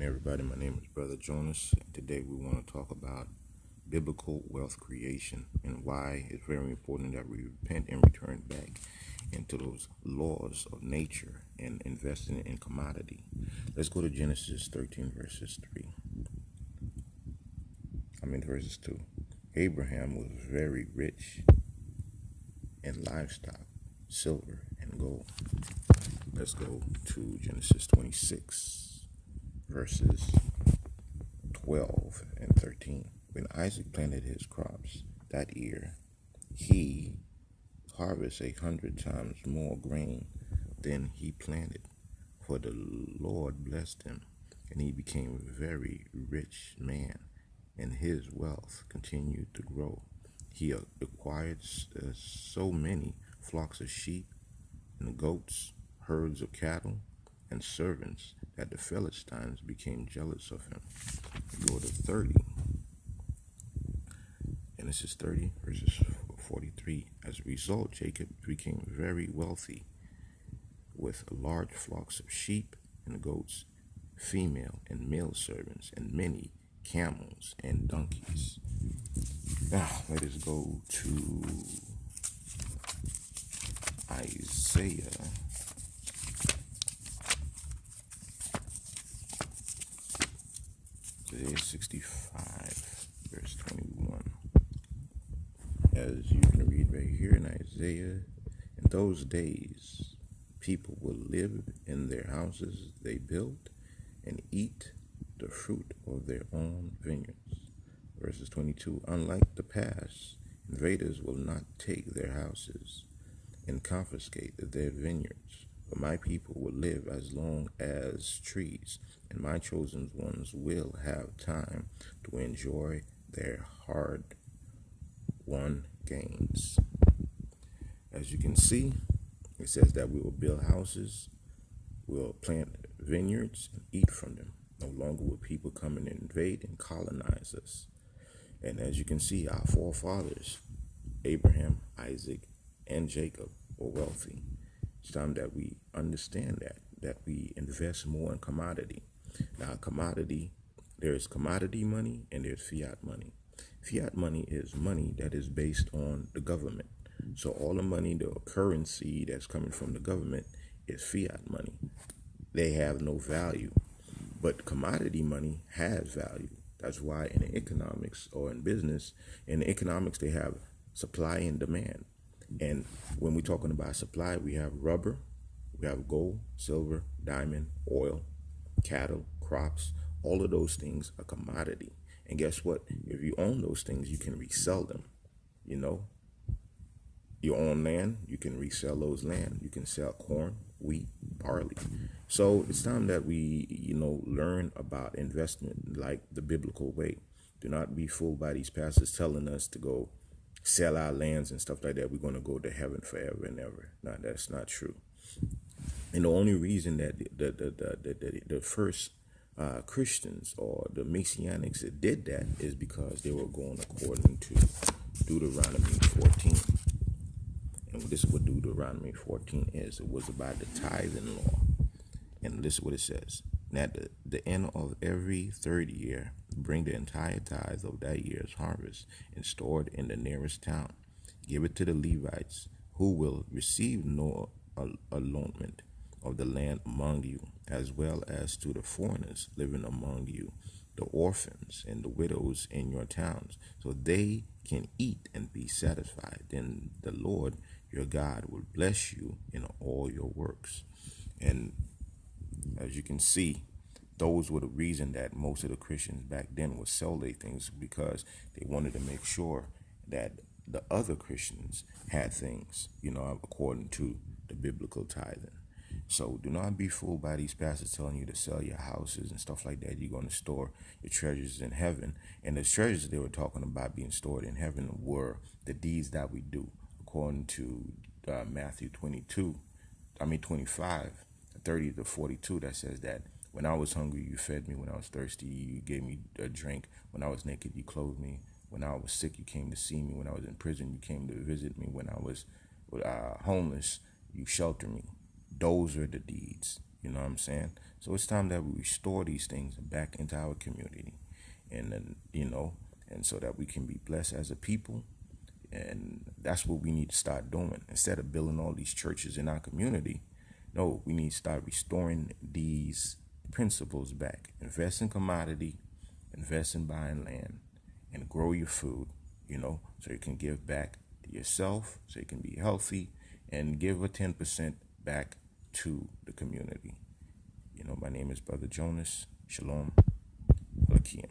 everybody. My name is Brother Jonas. Today we want to talk about biblical wealth creation and why it's very important that we repent and return back into those laws of nature and investing in commodity. Let's go to Genesis 13 verses 2. Abraham was very rich in livestock, silver, and gold. Let's go to Genesis 26 verses 12 and 13. When Isaac planted his crops that year, he harvested 100 times more grain than he planted, for the Lord blessed him, and he became a very rich man, and his wealth continued to grow. He acquired so many flocks of sheep and goats, herds of cattle, and servants that the Philistines became jealous of him. Go to 30. Genesis 30, verses 43. As a result, Jacob became very wealthy with large flocks of sheep and goats, female and male servants, and many camels and donkeys. Now, let us go to Isaiah 65, verse 21. As you can read right here in Isaiah, in those days, people will live in their houses they built and eat the fruit of their own vineyards. Verses 22. Unlike the past, invaders will not take their houses and confiscate their vineyards. For my people will live as long as trees, and my chosen ones will have time to enjoy their hard-won gains. As you can see, it says that we will build houses, we'll plant vineyards, and eat from them. No longer will people come and invade and colonize us. And as you can see, our forefathers, Abraham, Isaac, and Jacob, were wealthy. It's time that we understand that we invest more in commodity. Now, commodity, there's commodity money and there's fiat money. Fiat money is money that is based on the government. So all the money, the currency that's coming from the government is fiat money. They have no value. But commodity money has value. That's why in economics or in business, in economics, they have supply and demand. And when we're talking about supply, we have rubber, we have gold, silver, diamond, oil, cattle, crops. All of those things are commodity. And guess what? If you own those things, you can resell them. You know, you own land, you can resell those land. You can sell corn, wheat, barley. So it's time that we, learn about investment like the biblical way. Do not be fooled by these pastors telling us to go sell our lands and stuff like that. We're going to go to heaven forever and ever. No, that's not true. And the only reason that the first Christians or the Messianics that did that is because they were going according to Deuteronomy 14. And this is what Deuteronomy 14 is. It was about the tithing law. And this is what it says. At the end of every third year, bring the entire tithe of that year's harvest and store it in the nearest town. Give it to the Levites, who will receive no allotment of the land among you, as well as to the foreigners living among you, the orphans and the widows in your towns, so they can eat and be satisfied. Then the Lord your God will bless you in all your works. And as you can see, those were the reason that most of the Christians back then would sell their things, because they wanted to make sure that the other Christians had things, according to the biblical tithing. So do not be fooled by these pastors telling you to sell your houses and stuff like that. You're going to store your treasures in heaven. And the treasures they were talking about being stored in heaven were the deeds that we do, according to Matthew 25, 30 to 42, that says that when I was hungry, you fed me. When I was thirsty, you gave me a drink. When I was naked, you clothed me. When I was sick, you came to see me. When I was in prison, you came to visit me. When I was homeless, you sheltered me. Those are the deeds. You know what I'm saying? So it's time that we restore these things back into our community, and then, and so that we can be blessed as a people. And that's what we need to start doing. Instead of building all these churches in our community, no, we need to start restoring these principles back. Invest in commodity, invest in buying land, and grow your food, so you can give back to yourself, so you can be healthy, and give a 10% back to the community. My name is Brother Jonas. Shalom. Alakim.